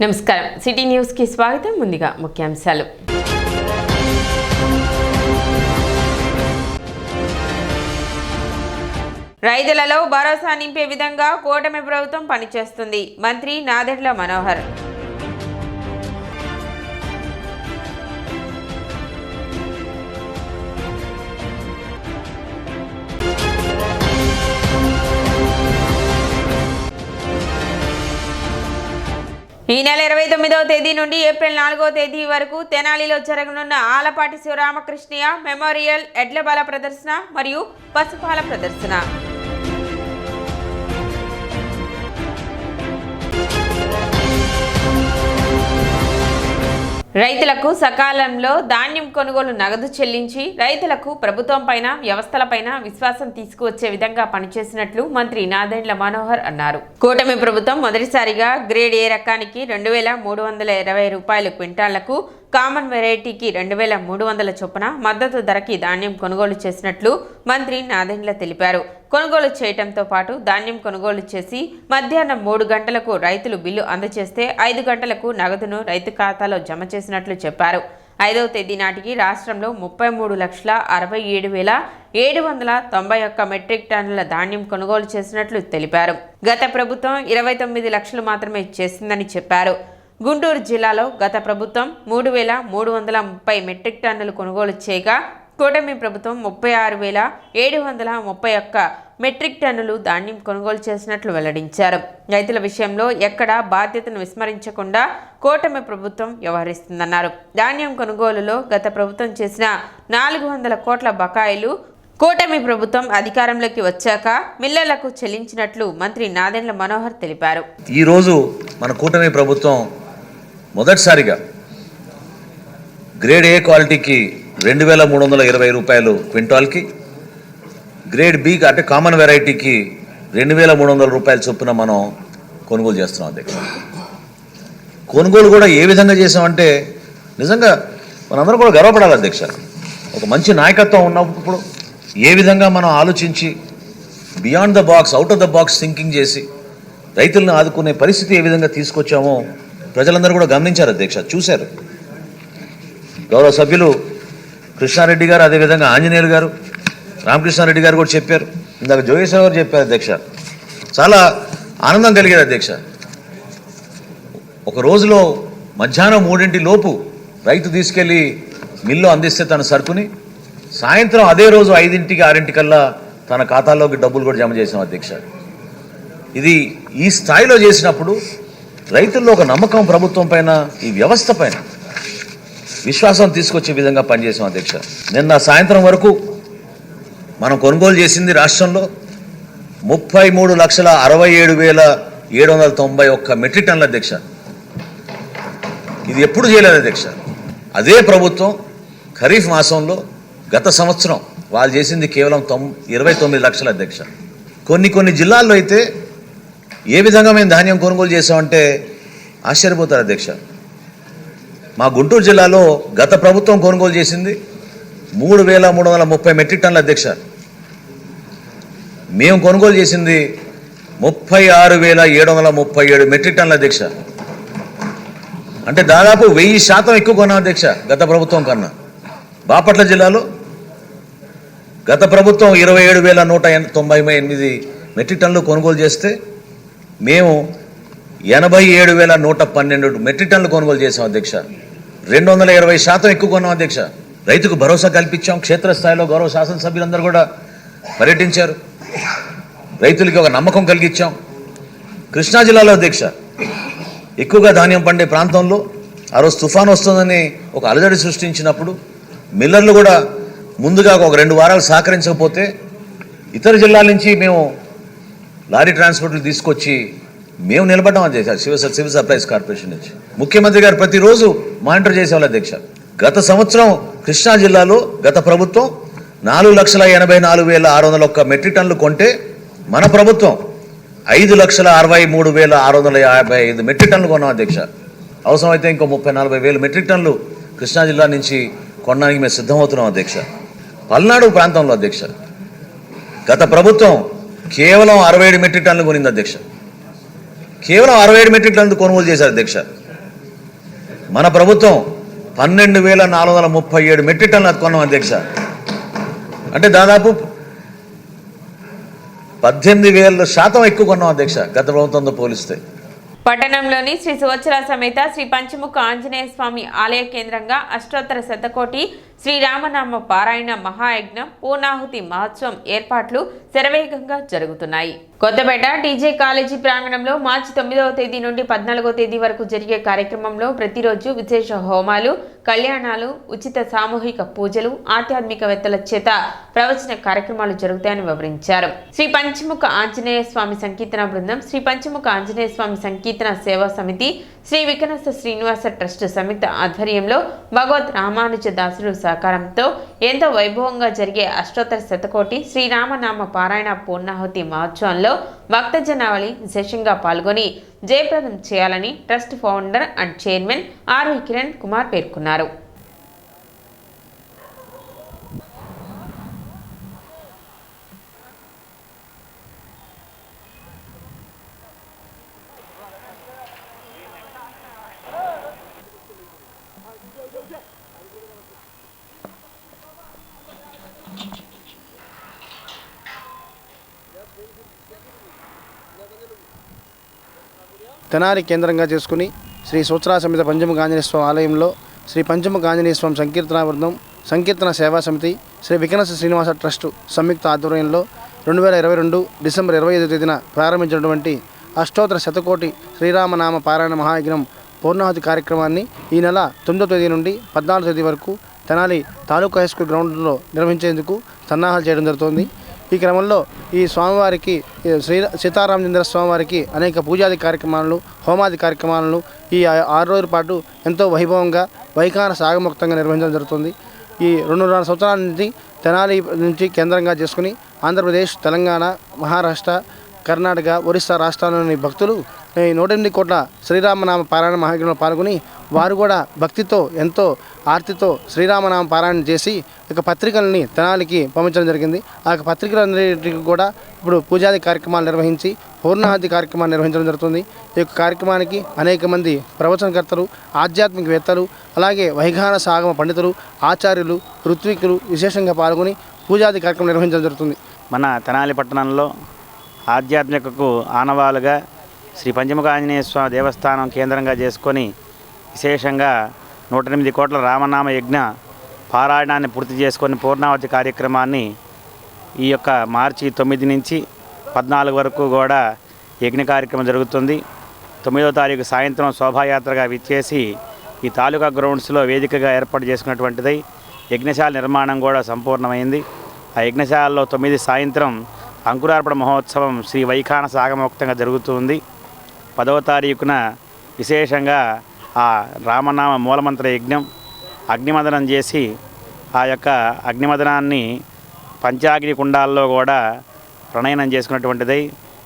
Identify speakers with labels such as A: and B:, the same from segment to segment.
A: నమస్కారం city news కి స్వాగతం. ముందుగా ముఖ్యాంశాలు. రైతులలో భరోసా నింపే విధంగా కూటమి ప్రభుత్వం పనిచేస్తుంది. మంత్రి నాదెండ్ల మనోహర్. ఈ నెల 29వ తేదీ నుండి ఏప్రిల్ 4వ తేదీ వరకు తెనాలిలో జరగనున్న ఆలపాటి శివరామకృష్ణయ్య మెమోరియల్ ఎడ్ల బల ప్రదర్శన మరియు పశుపాల ప్రదర్శన. రైతులకు సకాలంలో ధాన్యం కొనుగోలు నగదు చెల్లించి రైతులకు ప్రభుత్వం పైన వ్యవస్థలపైన విశ్వాసం తీసుకువచ్చే విధంగా పనిచేసినట్లు మంత్రి నాదెండ్ల మనోహర్ అన్నారు. కూటమి ప్రభుత్వం మొదటిసారిగా గ్రేడ్ ఏ రకానికి 2320 రూపాయలు క్వింటాళ్లకు, కామన్ వెరైటీకి 2300 చొప్పున మద్దతు ధరకి ధాన్యం కొనుగోలు చేసినట్లు మంత్రి నాదెండ్ల తెలిపారు. కొనుగోలు చేయడంతో పాటు ధాన్యం కొనుగోలు చేసి మధ్యాహ్నం 3 గంటలకు రైతులు బిల్లు అందజేస్తే 5 గంటలకు నగదును రైతు ఖాతాలో జమ చేసినట్లు చెప్పారు. 5వ తేదీ నాటికి రాష్ట్రంలో 33,67,791 మెట్రిక్ టన్నుల ధాన్యం కొనుగోలు చేసినట్లు తెలిపారు. గత ప్రభుత్వం 29 లక్షలు మాత్రమే చేసిందని చెప్పారు. గుంటూరు జిల్లాలో గత ప్రభుత్వం 3,330 మెట్రిక్ టన్నులు కొనుగోలు చేయగా కూటమి ప్రభుత్వం 36,731 మెట్రిక్ టన్నులు ధాన్యం కొనుగోలు చేసినట్లు వెల్లడించారు. రైతుల విషయంలో ఎక్కడా బాధ్యతను విస్మరించకుండా కూటమి ప్రభుత్వం వ్యవహరిస్తుందన్నారు. ధాన్యం కొనుగోలులో గత ప్రభుత్వం చేసిన 400 కోట్ల బకాయిలు కూటమి ప్రభుత్వం అధికారంలోకి వచ్చాక మిల్లర్లకు చెల్లించినట్లు మంత్రి నాదెండ్ల మనోహర్ తెలిపారు.
B: ఈరోజు మన కూటమి ప్రభుత్వం మొదటిసారిగా గ్రేడ్ ఏ క్వాలిటీకి 2320 రూపాయలు క్వింటాల్కి, గ్రేడ్ బి అంటే కామన్ వెరైటీకి 2300 రూపాయల చొప్పున మనం కొనుగోలు చేస్తున్నాం. అధ్యక్ష, కొనుగోలు కూడా ఏ విధంగా చేసామంటే నిజంగా మనందరం కూడా గర్వపడాలి. అధ్యక్ష, ఒక మంచి నాయకత్వం ఉన్నప్పుడు ఏ విధంగా మనం ఆలోచించి beyond the box, out of the box thinking చేసి రైతులను ఆదుకునే పరిస్థితి ఏ విధంగా తీసుకొచ్చామో ప్రజలందరూ కూడా గమనించారు. అధ్యక్ష, చూశారు. గౌరవ సభ్యులు కృష్ణారెడ్డి గారు, అదేవిధంగా ఆంజనేయులు గారు, రామకృష్ణారెడ్డి గారు కూడా చెప్పారు. ఇందాక జోగేశ్వర గారు చెప్పారు. అధ్యక్ష, చాలా ఆనందం కలిగేది. అధ్యక్ష, ఒక రోజులో మధ్యాహ్నం 3 లోపు రైతు తీసుకెళ్ళి మిల్లు అందిస్తే తన సరుకుని సాయంత్రం అదే రోజు 5, 6 కల్లా తన ఖాతాలోకి డబ్బులు కూడా జమ చేసాం. అధ్యక్ష, ఇది ఈ స్థాయిలో చేసినప్పుడు రైతుల్లో ఒక నమ్మకం, ప్రభుత్వం పైన, ఈ వ్యవస్థ పైన విశ్వాసం తీసుకొచ్చే విధంగా పనిచేసాం. అధ్యక్ష, నిన్న సాయంత్రం వరకు మనం కొనుగోలు చేసింది రాష్ట్రంలో 33,67,791 మెట్రిక్ టన్నుల. అధ్యక్ష, ఇది ఎప్పుడు చేయలేదు. అధ్యక్ష, అదే ప్రభుత్వం ఖరీఫ్ మాసంలో గత సంవత్సరం వాళ్ళు చేసింది కేవలం 29 లక్షల. అధ్యక్ష, కొన్ని జిల్లాల్లో అయితే ఏ విధంగా మేము ధాన్యం కొనుగోలు చేసామంటే ఆశ్చర్యపోతారు. అధ్యక్ష, మా గుంటూరు జిల్లాలో గత ప్రభుత్వం కొనుగోలు చేసింది 3,330 మెట్రిక్ టన్నుల. అధ్యక్ష, మేము కొనుగోలు చేసింది 36,737 మెట్రిక్ టన్నుల. అధ్యక్ష, అంటే దాదాపు 1000% ఎక్కువ కొన్నాం. అధ్యక్ష, గత ప్రభుత్వం కన్నా. బాపట్ల జిల్లాలో గత ప్రభుత్వం 27,198 మెట్రిక్ టన్నులు కొనుగోలు చేస్తే మేము 87,112 మెట్రిక్ టన్నులు కొనుగోలు చేసాం. అధ్యక్ష, 220% ఎక్కువ కొన్నాం. అధ్యక్ష, రైతుకు భరోసా కల్పించాం. క్షేత్రస్థాయిలో గౌరవ శాసనసభ్యులందరూ కూడా పర్యటించారు. రైతులకి ఒక నమ్మకం కలిగించాం. కృష్ణా జిల్లాలో అధ్యక్ష, ఎక్కువగా ధాన్యం పండే ప్రాంతంలో ఆ రోజు తుఫాను వస్తుందని ఒక అలజడి సృష్టించినప్పుడు మిల్లర్లు కూడా ముందుగా ఒక 2 వారాలు సహకరించకపోతే ఇతర జిల్లాల నుంచి మేము లారీ ట్రాన్స్పోర్ట్లు తీసుకొచ్చి మేము నిలబడ్డాం. అధ్యక్ష, సివిల్ సప్లైస్ కార్పొరేషన్ నుంచి ముఖ్యమంత్రి గారు ప్రతిరోజు మానిటర్ చేసేవాళ్ళు. అధ్యక్ష, గత సంవత్సరం కృష్ణా జిల్లాలో గత ప్రభుత్వం 4,84,601 మెట్రిక్ టన్నులు కొంటే మన ప్రభుత్వం 5,63,655 మెట్రిక్ టన్నులు కొన్నాం. అధ్యక్ష, అవసరమైతే ఇంకో 30,40 వేల మెట్రిక్ టన్నులు కృష్ణా జిల్లా నుంచి కొనడానికి మేము సిద్ధమవుతున్నాం. అధ్యక్ష, పల్నాడు ప్రాంతంలో అధ్యక్ష గత ప్రభుత్వం కేవలం 67 మెట్రిక్ టన్నులు కొనింది అధ్యక్ష. కేవలం 67 మెట్రిక్ టన్నులు కొనుగోలు చేశారు అధ్యక్ష. మన ప్రభుత్వం 12,437 మెట్రిక్ టన్నులు కొన్నాం అధ్యక్ష. అంటే దాదాపు 18,000% ఎక్కువ కొన్నాం అధ్యక్ష గత ప్రభుత్వంతో పోలిస్తే.
A: పట్టణంలోని శ్రీ సువత్సల సమేత శ్రీ పంచముఖ ఆంజనేయ స్వామి ఆలయ కేంద్రంగా అష్టోత్తర శతకోటి శ్రీరామనామ పారాయణ మహాయజ్ఞం పూర్ణాహుతి మహోత్సవం ఏర్పాట్లు శరవేగంగా జరుగుతున్నాయి. కొత్తపేట టీజే కాలేజీ ప్రాంగణంలో మార్చి 9వ తేదీ నుండి 14వ తేదీ వరకు జరిగే కార్యక్రమంలో ప్రతిరోజు విశేష హోమాలు, కళ్యాణాలు, ఉచిత సామూహిక పూజలు, ఆధ్యాత్మికవేత్తల చేత ప్రవచన కార్యక్రమాలు జరుగుతాయని వివరించారు. శ్రీ పంచముఖ ఆంజనేయ స్వామి సంకీర్తన బృందం, శ్రీ పంచముఖ ఆంజనేయ స్వామి సంకీర్తన సేవా సమితి, శ్రీ వికనస శ్రీనివాస ట్రస్ట్ సంయుక్త ఆధ్వర్యంలో భగవద్ రామానుజ దాసుడు సహకారంతో ఎంతో వైభవంగా జరిగే అష్టోత్తర శతకోటి శ్రీరామనామ పారాయణ పూర్ణాహుతి మహోత్సవంలో భక్త జనావళి విశేషంగా పాల్గొని జయప్రదం చేయాలని trust founder and chairman R V Kiran Kumar పేర్కొన్నారు.
C: తెనాలి కేంద్రంగా చేసుకుని శ్రీ సూత్రా సమేత పంచముఖ ఆంజనేయ స్వామి ఆలయంలో శ్రీ పంచముఖ ఆంజనేయ స్వామి సంకీర్తన బృందం, సంకీర్తన సేవా సమితి, శ్రీ వికనస శ్రీనివాస ట్రస్ట్ సంయుక్త ఆధ్వర్యంలో 2022 డిసెంబర్ 25వ తేదీన ప్రారంభించినటువంటి అష్టోత్తర శతకోటి శ్రీరామనామ పారాయణ మహాయజ్ఞం పూర్ణాహుతి కార్యక్రమాన్ని ఈ నెల 9వ తేదీ నుండి 14వ తేదీ వరకు తెనాలి తాలూకా హై స్కూల్ గ్రౌండ్లో నిర్వహించేందుకు సన్నాహాలు చేయడం జరుగుతోంది. ఈ క్రమంలో ఈ స్వామివారికి సీతారామచంద్ర స్వామివారికి అనేక పూజాది కార్యక్రమాలను, హోమాది కార్యక్రమాలను ఈ 6 రోజుల పాటు ఎంతో వైభవంగా వైఖాన సాగముక్తంగా నిర్వహించడం జరుగుతుంది. ఈ 2.5 సంవత్సరాల నుంచి తెనాలి నుంచి కేంద్రంగా చేసుకుని ఆంధ్రప్రదేశ్, తెలంగాణ, మహారాష్ట్ర, కర్ణాటక, ఒరిస్సా రాష్ట్రాల్లోని భక్తులు ఈ 108 కోట్ల శ్రీరామనామ పారాయణ మహాయజ్ఞంలో పాల్గొని వారు కూడా భక్తితో ఎంతో ఆర్తితో శ్రీరామనామ పారాయణ చేసి ఇక పత్రికల్ని తెనాలికి పంపించడం జరిగింది. ఆ పత్రికలన్నిటికీ కూడా ఇప్పుడు పూజాది కార్యక్రమాలు నిర్వహించి పూర్ణాహుతి కార్యక్రమాలు నిర్వహించడం జరుగుతుంది. ఈ యొక్క కార్యక్రమానికి అనేక మంది ప్రవచనకర్తలు, ఆధ్యాత్మికవేత్తలు, అలాగే వైఖాన సాగమ పండితులు, ఆచార్యులు, ఋత్వికులు విశేషంగా పాల్గొని పూజాది కార్యక్రమం నిర్వహించడం జరుగుతుంది.
D: మన తెనాలి పట్టణంలో ఆధ్యాత్మికకు ఆనవాలుగా శ్రీ పంచముఖ ఆంజనేయ స్వామి దేవస్థానం కేంద్రంగా చేసుకొని విశేషంగా 108 కోట్ల రామనామ యజ్ఞ పారాయణాన్ని పూర్తి చేసుకొని పూర్ణావతి కార్యక్రమాన్ని ఈ యొక్క మార్చి 9 నుంచి 14 వరకు కూడా యజ్ఞ కార్యక్రమం జరుగుతుంది. 9వ తారీఖు సాయంత్రం శోభాయాత్రగా విచ్చేసి ఈ తాలూకా గ్రౌండ్స్లో వేదికగా ఏర్పాటు చేసుకున్నటువంటిది. యజ్ఞశాల నిర్మాణం కూడా సంపూర్ణమైంది. ఆ యజ్ఞశాలలో 9 సాయంత్రం అంకురార్పణ మహోత్సవం శ్రీ వైఖాన సాగమోక్తంగా జరుగుతుంది. 10వ తారీఖున విశేషంగా ఆ రామనామ మూలమంత్ర యజ్ఞం అగ్నిమదనం చేసి ఆ యొక్క అగ్నిమదనాన్ని పంచాగ్ని కుండాల్లో కూడా ప్రణయనం చేసుకున్నటువంటిది.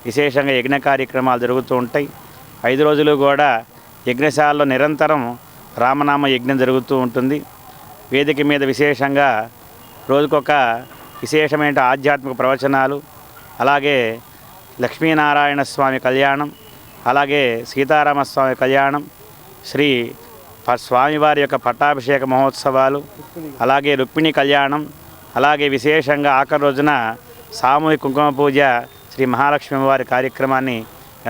D: విశేషంగా యజ్ఞ కార్యక్రమాలు జరుగుతూ ఉంటాయి. 5 రోజులు కూడా యజ్ఞశాలలో నిరంతరం రామనామ యజ్ఞం జరుగుతూ ఉంటుంది. వేదిక మీద విశేషంగా రోజుకొక విశేషమైన ఆధ్యాత్మిక ప్రవచనాలు, అలాగే లక్ష్మీనారాయణ స్వామి కళ్యాణం, అలాగే సీతారామస్వామి కళ్యాణం, శ్రీ స్వామివారి యొక్క పట్టాభిషేక మహోత్సవాలు, అలాగే రుక్మిణి కళ్యాణం, అలాగే విశేషంగా ఆఖరి రోజున సామూహిక కుంకుమ పూజ శ్రీ మహాలక్ష్మి వారి కార్యక్రమాన్ని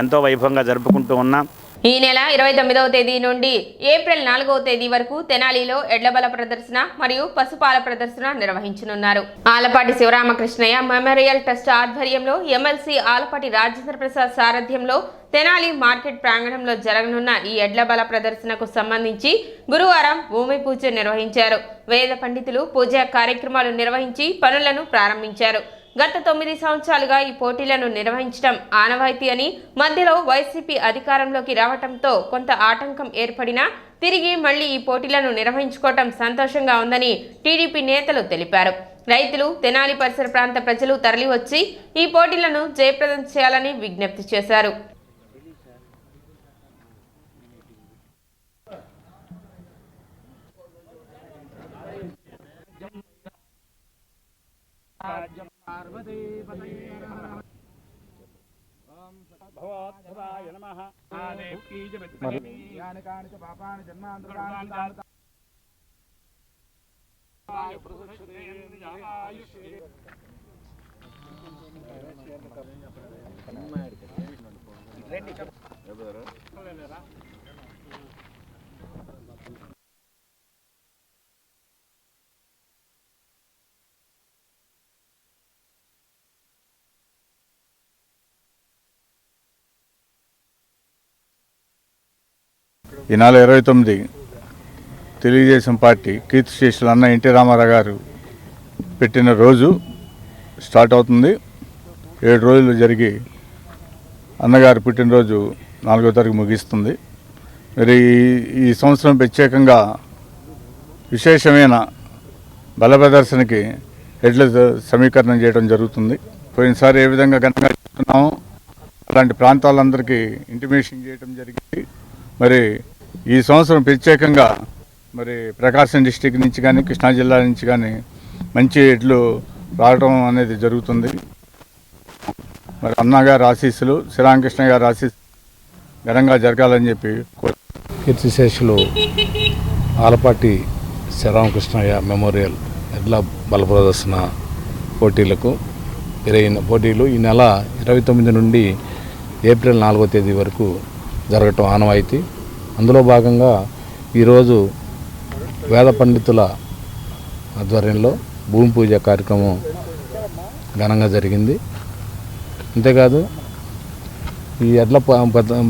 D: ఎంతో వైభవంగా జరుపుకుంటూ ఉన్నాం.
A: ఈ నెల 29వ తేదీ నుండి ఏప్రిల్ 4వ తేదీ వరకు తెనాలిలో ఎడ్లబల ప్రదర్శన మరియు పశుపాల ప్రదర్శన నిర్వహించనున్నారు. ఆలపాటి శివరామకృష్ణయ్య మెమోరియల్ ట్రస్ట్ ఆధ్వర్యంలో ఎమ్మెల్సీ ఆలపాటి రాజేంద్ర ప్రసాద్ సారథ్యంలో తెనాలి మార్కెట్ ప్రాంగణంలో జరగనున్న ఈ ఎడ్లబల ప్రదర్శనకు సంబంధించి గురువారం భూమి పూజ నిర్వహించారు. వేద పండితులు పూజా కార్యక్రమాలు నిర్వహించి పనులను ప్రారంభించారు. గత 9 సంవత్సరాలుగా ఈ పోటీలను నిర్వహించడం ఆనవాయితీ అని, మధ్యలో వైసీపీ అధికారంలోకి రావడంతో కొంత ఆటంకం ఏర్పడినా తిరిగి మళ్లీ ఈ పోటీలను నిర్వహించుకోవటం సంతోషంగా ఉందని టీడీపీ నేతలు తెలిపారు. రైతులు, తెనాలి పరిసర ప్రాంత ప్రజలు తరలివచ్చి ఈ పోటీలను జయప్రదం చేయాలని విజ్ఞప్తి చేశారు.
E: ఈ నెల 29 తెలుగుదేశం పార్టీ కీర్తిశేషులు అన్న ఎన్టీ రామారావు గారు పెట్టిన రోజు స్టార్ట్ అవుతుంది. 7 రోజులు జరిగి అన్నగారు పుట్టినరోజు 4వ తారీఖు ముగిస్తుంది. మరి ఈ సంవత్సరం ప్రత్యేకంగా విశేషమైన బల ప్రదర్శనకి ఎడ్ల సమీకరణం చేయడం జరుగుతుంది. పోయినసారి ఏ విధంగా ఘనంగా చేసుకున్నామో అలాంటి ప్రాంతాలందరికీ ఇంటిమేషన్ చేయడం జరిగింది. మరి ఈ సంవత్సరం ప్రత్యేకంగా మరి ప్రకాశం డిస్టిక్ నుంచి కానీ కృష్ణా జిల్లా నుంచి కానీ మంచి ఎడ్లు రావడం అనేది జరుగుతుంది. మరి అన్నగారి ఆశీస్సులు శ్రీరామకృష్ణ గారి ఆశీస్సులు ఘనంగా జరగాలని చెప్పి
F: కీర్తిశేషులు ఆలపాటి శ్రీరామకృష్ణయ్య మెమోరియల్ ఎడ్ల బల ప్రదర్శన పోటీలకు పోటీలు ఈ నెల 29 నుండి ఏప్రిల్ 4వ తేదీ వరకు జరగటం ఆనవాయితీ. అందులో భాగంగా ఈరోజు వేద పండితుల ఆధ్వర్యంలో భూమి పూజ కార్యక్రమం ఘనంగా జరిగింది. అంతేకాదు ఈ ఎడ్ల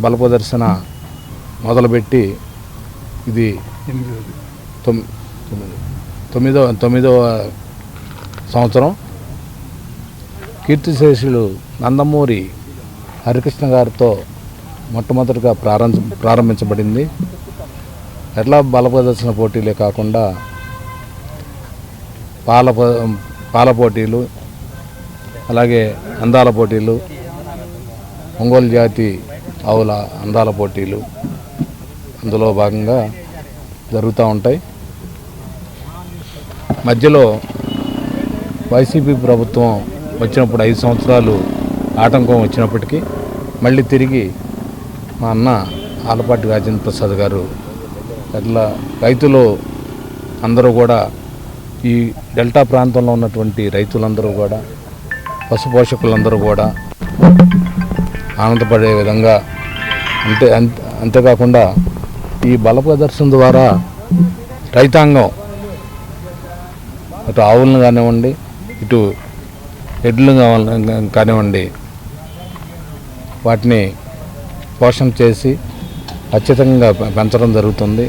F: బల ప్రదర్శన మొదలుపెట్టి ఇది 9వ సంవత్సరం. కీర్తిశేషులు నందమూరి హరికృష్ణ గారితో మొట్టమొదటిగా ప్రారంభించబడింది. ఎడ్ల బల ప్రదర్శన పోటీలే కాకుండా పాల పోటీలు, అలాగే అందాల పోటీలు, ఒంగోలు జాతి ఆవుల అందాల పోటీలు అందులో భాగంగా జరుగుతూ ఉంటాయి. మధ్యలో వైసీపీ ప్రభుత్వం వచ్చినప్పుడు 5 సంవత్సరాలు ఆటంకం వచ్చినప్పటికీ మళ్ళీ తిరిగి మా అన్న ఆలపాటి రాజేంద్ర ప్రసాద్ గారు అట్లా రైతులు అందరూ కూడా ఈ డెల్టా ప్రాంతంలో ఉన్నటువంటి రైతులందరూ కూడా పశుపోషకులందరూ కూడా ఆనందపడే విధంగా అంతేకాకుండా ఈ బల ప్రదర్శన ద్వారా రైతాంగం అటు ఆవులను కానివ్వండి, ఇటు ఎడ్లు కానివ్వండి, వాటిని పోషణ చేసి ఖచ్చితంగా పెంచడం జరుగుతుంది.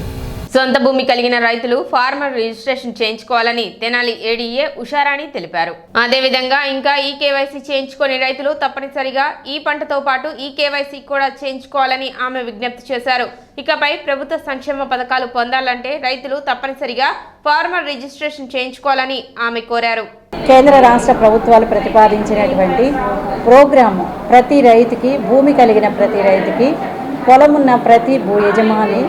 A: సొంత భూమి కలిగిన రైతులు ఫార్మర్ రిజిస్ట్రేషన్ చేయించుకోవాలని తెనాలి ఏడీఏ ఉషారాణి తెలిపారు. అదేవిధంగా ఇంకా ఈ కేవైసీ చేయించుకొని రైతులు తప్పనిసరిగా ఈ పంటతో పాటు ఈ కేవైసీ కూడా చేయించుకోవాలని ఆమె విజ్ఞప్తి చేశారు. ఇకపై ప్రభుత్వ సంక్షేమ పథకాలు పొందాలంటే రైతులు తప్పనిసరిగా ఫార్మర్ రిజిస్ట్రేషన్ చేయించుకోవాలని ఆమె కోరారు.
G: కేంద్ర రాష్ట్ర ప్రభుత్వాలు ప్రతిపాదించినటువంటి ప్రోగ్రాము ప్రతి రైతుకి, భూమి కలిగిన ప్రతి రైతుకి, పొలమున్న ప్రతి భూ యజమాని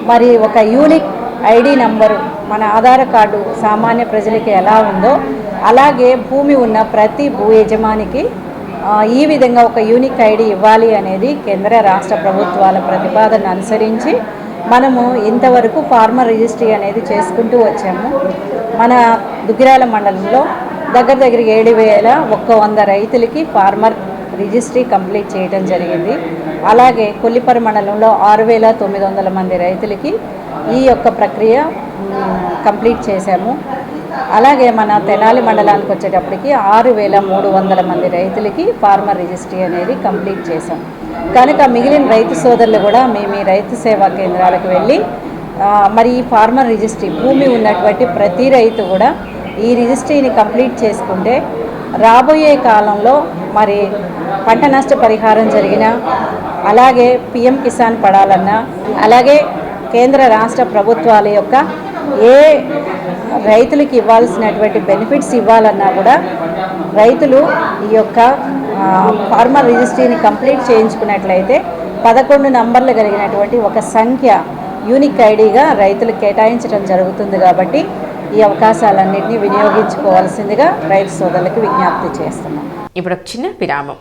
G: మరి ఒక యూనిక్ ఐడి నంబరు, మన ఆధార్ కార్డు సామాన్య ప్రజలకి ఎలా ఉందో అలాగే భూమి ఉన్న ప్రతి భూ యజమానికి ఈ విధంగా ఒక యూనిక్ ఐడి ఇవ్వాలి అనేది కేంద్ర రాష్ట్ర ప్రభుత్వాల ప్రతిపాదన అనుసరించి మనము ఇంతవరకు ఫార్మర్ రిజిస్ట్రీ అనేది చేసుకుంటూ వచ్చాము. మన దుగ్గిరాల మండలంలో దగ్గర 7,100 రైతులకి ఫార్మర్ రిజిస్ట్రీ కంప్లీట్ చేయడం జరిగింది. అలాగే కొల్లిపర మండలంలో 6,900 మంది రైతులకి ఈ యొక్క ప్రక్రియ కంప్లీట్ చేశాము. అలాగే మన తెనాలి మండలానికి వచ్చేటప్పటికి 6,300 మంది రైతులకి ఫార్మర్ రిజిస్ట్రీ అనేది కంప్లీట్ చేశాం. కనుక మిగిలిన రైతు సోదరులు కూడా మేము ఈ రైతు సేవా కేంద్రాలకు వెళ్ళి మరి ఈ ఫార్మర్ రిజిస్ట్రీ భూమి ఉన్నటువంటి ప్రతి రైతు కూడా ఈ రిజిస్ట్రీని కంప్లీట్ చేసుకుంటే రాబోయే కాలంలో మరి పంట నష్ట పరిహారం జరిగినా, అలాగే పిఎం కిసాన్ పడాలన్నా, అలాగే కేంద్ర రాష్ట్ర ప్రభుత్వాల యొక్క ఏ రైతులకి ఇవ్వాల్సినటువంటి బెనిఫిట్స్ ఇవ్వాలన్నా కూడా రైతులు ఈ యొక్క ఫార్మర్ రిజిస్ట్రీని కంప్లీట్ చేయించుకున్నట్లయితే 11 నంబర్లు కలిగినటువంటి ఒక సంఖ్య యూనిక్ ఐడిగా రైతులకు కేటాయించడం జరుగుతుంది. కాబట్టి ఈ అవకాశాలన్నింటినీ వినియోగించుకోవాల్సిందిగా రైతు సోదరులకు విజ్ఞప్తి చేస్తున్నాం.
A: ఇప్పుడు చిన్న విరామం.